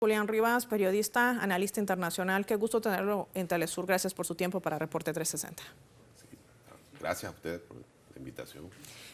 Julián Rivas, periodista, analista internacional. Qué gusto tenerlo en Telesur. Gracias por su tiempo para Reporte 360. Sí, gracias a ustedes por la invitación.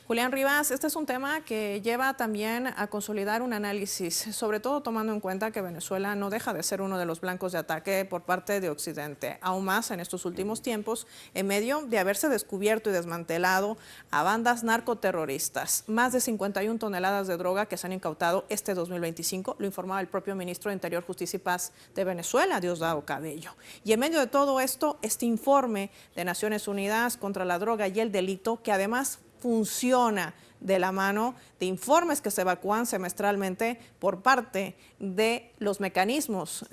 Julián Rivas, este es un tema que lleva también a consolidar un análisis, sobre todo tomando en cuenta que Venezuela no deja de ser uno de los blancos de ataque por parte de Occidente, aún más en estos últimos tiempos, en medio de haberse descubierto y desmantelado a bandas narcoterroristas. Más de 51 toneladas de droga que se han incautado este 2025, lo informaba el propio ministro de Interior, Justicia y Paz de Venezuela, Diosdado Cabello. Y en medio de todo esto, este informe de Naciones Unidas contra la droga y el delito, que además funciona de la mano de informes que se evacúan semestralmente por parte de los mecanismos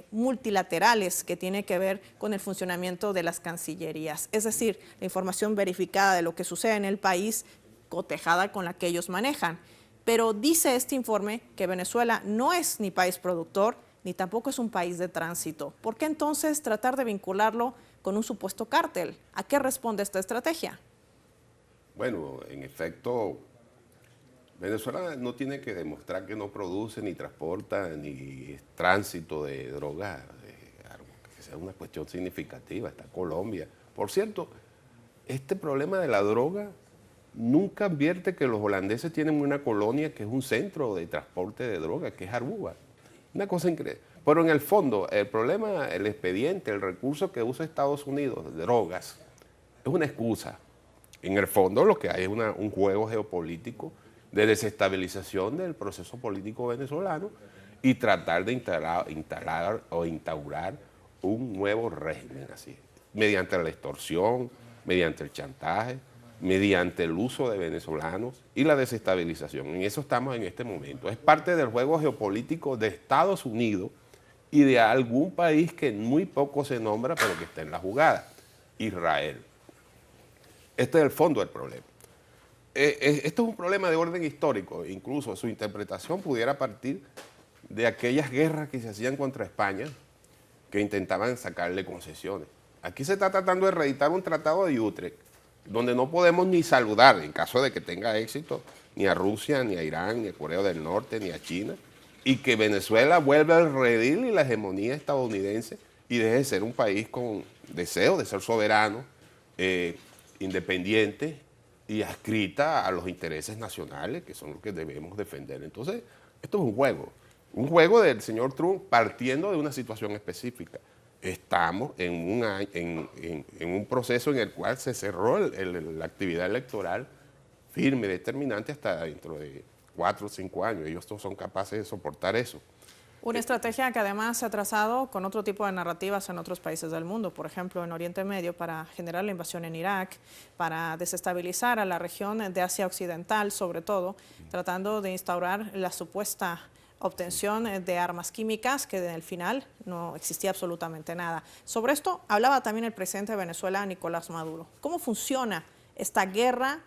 multilaterales que tiene que ver con el funcionamiento de las cancillerías. Es decir, la información verificada de lo que sucede en el país, cotejada con la que ellos manejan. Pero dice este informe que Venezuela no es ni país productor, ni tampoco es un país de tránsito. ¿Por qué entonces tratar de vincularlo con un supuesto cártel? ¿A qué responde esta estrategia? Bueno, en efecto, Venezuela no tiene que demostrar que no produce, ni transporta, ni es tránsito de drogas, que sea una cuestión significativa. Está Colombia. Por cierto, este problema de la droga nunca advierte que los holandeses tienen una colonia que es un centro de transporte de droga, que es Aruba. Una cosa increíble. Pero en el fondo, el problema, el expediente, el recurso que usa Estados Unidos de drogas, es una excusa. En el fondo lo que hay es un juego geopolítico de desestabilización del proceso político venezolano y tratar de instalar un nuevo régimen así, mediante la extorsión, mediante el chantaje, mediante el uso de venezolanos y la desestabilización. En eso estamos en este momento. Es parte del juego geopolítico de Estados Unidos y de algún país que muy poco se nombra, pero que está en la jugada, Israel. Este es el fondo del problema. Esto es un problema de orden histórico, incluso su interpretación pudiera partir de aquellas guerras que se hacían contra España, que intentaban sacarle concesiones. Aquí se está tratando de reeditar un tratado de Utrecht, donde no podemos ni saludar, en caso de que tenga éxito, ni a Rusia, ni a Irán, ni a Corea del Norte, ni a China, y que Venezuela vuelva al redil y la hegemonía estadounidense y deje de ser un país con deseo de ser soberano, independiente y adscrita a los intereses nacionales, que son los que debemos defender. Entonces, esto es un juego del señor Trump partiendo de una situación específica. Estamos en un proceso en el cual se cerró la actividad electoral firme, determinante, hasta dentro de 4 o 5 años. Ellos todos son capaces de soportar eso. Una estrategia que además se ha trazado con otro tipo de narrativas en otros países del mundo, por ejemplo en Oriente Medio, para generar la invasión en Irak, para desestabilizar a la región de Asia Occidental, sobre todo, tratando de instaurar la supuesta obtención de armas químicas, que en el final no existía absolutamente nada. Sobre esto hablaba también el presidente de Venezuela, Nicolás Maduro. ¿Cómo funciona esta guerra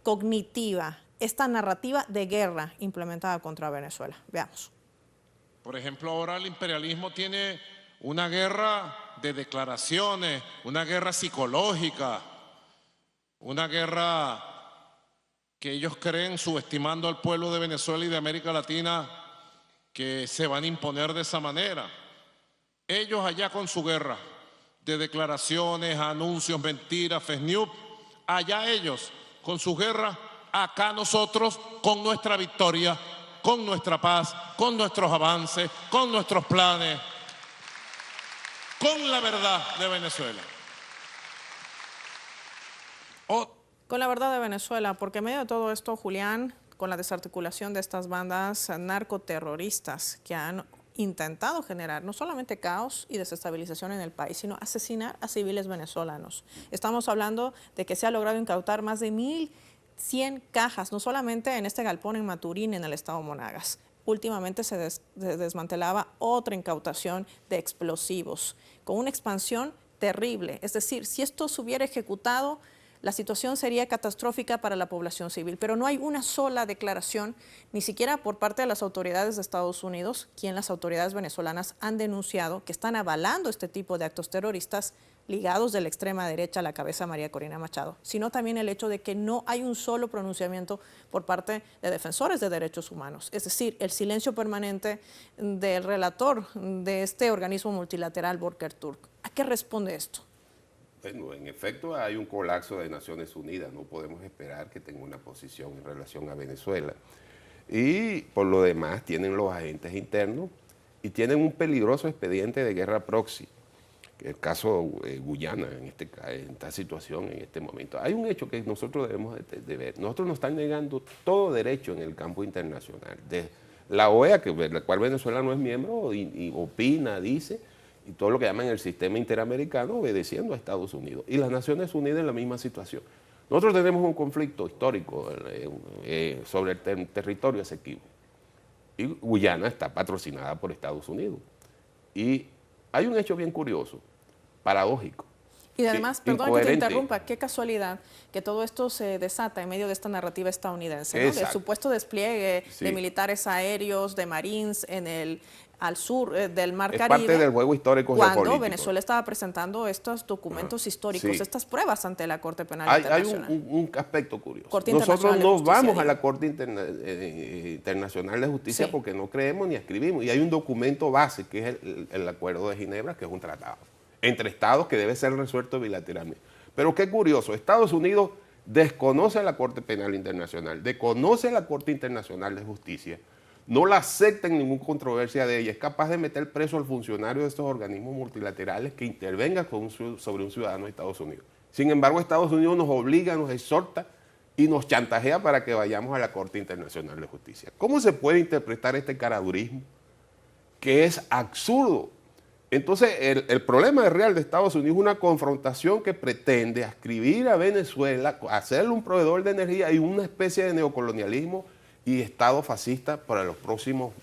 cognitiva, esta narrativa de guerra implementada contra Venezuela? Veamos. Por ejemplo, ahora el imperialismo tiene una guerra de declaraciones, una guerra psicológica, una guerra que ellos creen, subestimando al pueblo de Venezuela y de América Latina, que se van a imponer de esa manera. Ellos allá con su guerra de declaraciones, anuncios, mentiras, fake news, allá ellos con su guerra, acá nosotros con nuestra victoria, con nuestra paz, con nuestros avances, con nuestros planes, con la verdad de Venezuela. Con la verdad de Venezuela, porque en medio de todo esto, Julián, con la desarticulación de estas bandas narcoterroristas que han intentado generar no solamente caos y desestabilización en el país, sino asesinar a civiles venezolanos. Estamos hablando de que se ha logrado incautar más de 1.100 cajas, no solamente en este galpón en Maturín, en el estado Monagas. Últimamente se desmantelaba otra incautación de explosivos, con una expansión terrible. Es decir, si esto se hubiera ejecutado, la situación sería catastrófica para la población civil, pero no hay una sola declaración, ni siquiera por parte de las autoridades de Estados Unidos, quien las autoridades venezolanas han denunciado que están avalando este tipo de actos terroristas ligados de la extrema derecha a la cabeza de María Corina Machado, sino también el hecho de que no hay un solo pronunciamiento por parte de defensores de derechos humanos. Es decir, el silencio permanente del relator de este organismo multilateral, Volker Turk. ¿A qué responde esto? Bueno, en efecto hay un colapso de Naciones Unidas, no podemos esperar que tenga una posición en relación a Venezuela. Y por lo demás tienen los agentes internos y tienen un peligroso expediente de guerra proxy. El caso Guyana en esta situación, en este momento. Hay un hecho que nosotros debemos de ver. Nosotros nos están negando todo derecho en el campo internacional. De la OEA, de la cual Venezuela no es miembro, y opina, dice, y todo lo que llaman el sistema interamericano, obedeciendo a Estados Unidos. Y las Naciones Unidas en la misma situación. Nosotros tenemos un conflicto histórico sobre el territorio Esequibo. Y Guyana está patrocinada por Estados Unidos. Y hay un hecho bien curioso, paradójico. Y además, perdón que te interrumpa, qué casualidad que todo esto se desata en medio de esta narrativa estadounidense, ¿no? Del supuesto despliegue de militares aéreos, de marines al sur del Mar Caribe. Es parte del juego histórico cuando geopolítico. Venezuela estaba presentando estos documentos históricos, estas pruebas ante la Corte Penal Internacional. Hay un aspecto curioso. Nosotros no vamos a la Corte Internacional de Justicia porque no creemos ni escribimos. Y hay un documento base que es el Acuerdo de Ginebra, que es un tratado entre estados que debe ser resuelto bilateralmente. Pero qué curioso, Estados Unidos desconoce a la Corte Penal Internacional, desconoce a la Corte Internacional de Justicia, no la acepta en ninguna controversia de ella, es capaz de meter preso al funcionario de estos organismos multilaterales que intervengan sobre un ciudadano de Estados Unidos. Sin embargo, Estados Unidos nos obliga, nos exhorta y nos chantajea para que vayamos a la Corte Internacional de Justicia. ¿Cómo se puede interpretar este caradurismo que es absurdo? Entonces, el problema real de Estados Unidos es una confrontación que pretende adscribir a Venezuela, hacerle un proveedor de energía y una especie de neocolonialismo y Estado fascista para los próximos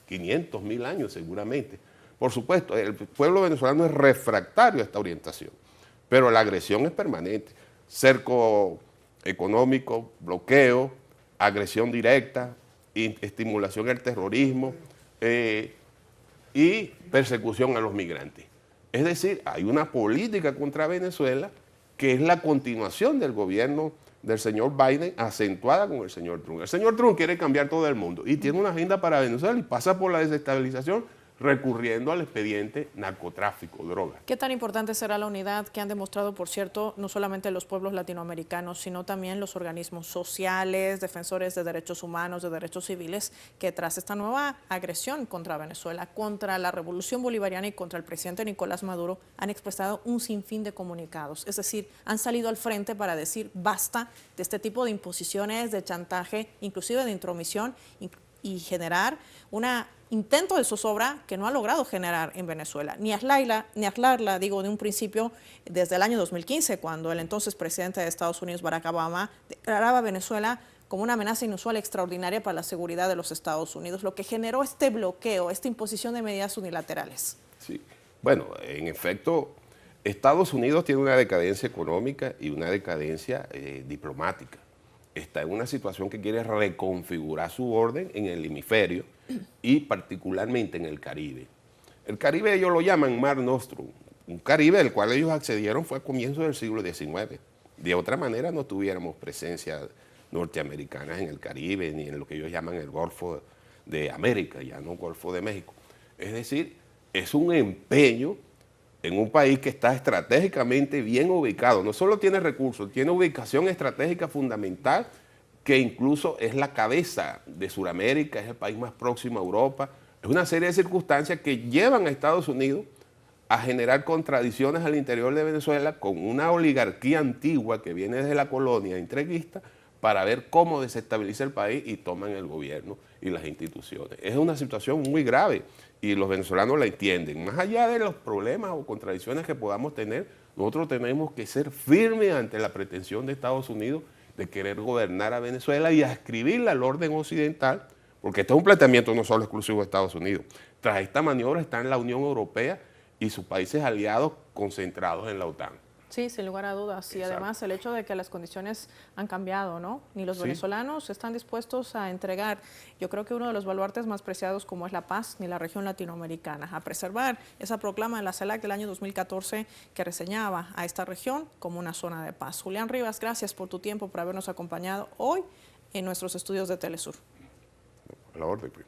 500, 1000 años seguramente. Por supuesto, el pueblo venezolano es refractario a esta orientación, pero la agresión es permanente. Cerco económico, bloqueo, agresión directa, estimulación al terrorismo, y persecución a los migrantes. Es decir, hay una política contra Venezuela que es la continuación del gobierno del señor Biden acentuada con el señor Trump. El señor Trump quiere cambiar todo el mundo y tiene una agenda para Venezuela y pasa por la desestabilización recurriendo al expediente narcotráfico, droga. ¿Qué tan importante será la unidad que han demostrado, por cierto, no solamente los pueblos latinoamericanos, sino también los organismos sociales, defensores de derechos humanos, de derechos civiles, que tras esta nueva agresión contra Venezuela, contra la revolución bolivariana y contra el presidente Nicolás Maduro, han expresado un sinfín de comunicados? Es decir, han salido al frente para decir basta de este tipo de imposiciones, de chantaje, inclusive de intromisión, y generar un intento de zozobra que no ha logrado generar en Venezuela, ni aislarla, digo, de un principio desde el año 2015, cuando el entonces presidente de Estados Unidos, Barack Obama, declaraba a Venezuela como una amenaza inusual extraordinaria para la seguridad de los Estados Unidos, lo que generó este bloqueo, esta imposición de medidas unilaterales. Sí, bueno, en efecto, Estados Unidos tiene una decadencia económica y una decadencia diplomática. Está en una situación que quiere reconfigurar su orden en el hemisferio y particularmente en el Caribe. El Caribe ellos lo llaman Mar Nostrum, un Caribe del cual ellos accedieron fue a comienzos del siglo XIX. De otra manera no tuviéramos presencia norteamericana en el Caribe ni en lo que ellos llaman el Golfo de América, ya no Golfo de México. Es decir, es un empeño en un país que está estratégicamente bien ubicado. No solo tiene recursos, tiene ubicación estratégica fundamental, que incluso es la cabeza de Sudamérica, es el país más próximo a Europa. Es una serie de circunstancias que llevan a Estados Unidos a generar contradicciones al interior de Venezuela con una oligarquía antigua que viene desde la colonia entreguista para ver cómo desestabiliza el país y toman el gobierno y las instituciones. Es una situación muy grave y los venezolanos la entienden. Más allá de los problemas o contradicciones que podamos tener, nosotros tenemos que ser firmes ante la pretensión de Estados Unidos de querer gobernar a Venezuela y adscribirla al orden occidental, porque este es un planteamiento no solo exclusivo de Estados Unidos. Tras esta maniobra están la Unión Europea y sus países aliados concentrados en la OTAN. Sí, sin lugar a dudas. Y Exacto. además el hecho de que las condiciones han cambiado, ¿no? Ni los Sí. venezolanos están dispuestos a entregar, yo creo que uno de los baluartes más preciados como es la paz, ni la región latinoamericana, a preservar esa proclama de la CELAC del año 2014 que reseñaba a esta región como una zona de paz. Julián Rivas, gracias por tu tiempo, por habernos acompañado hoy en nuestros estudios de Telesur. A la orden, pues.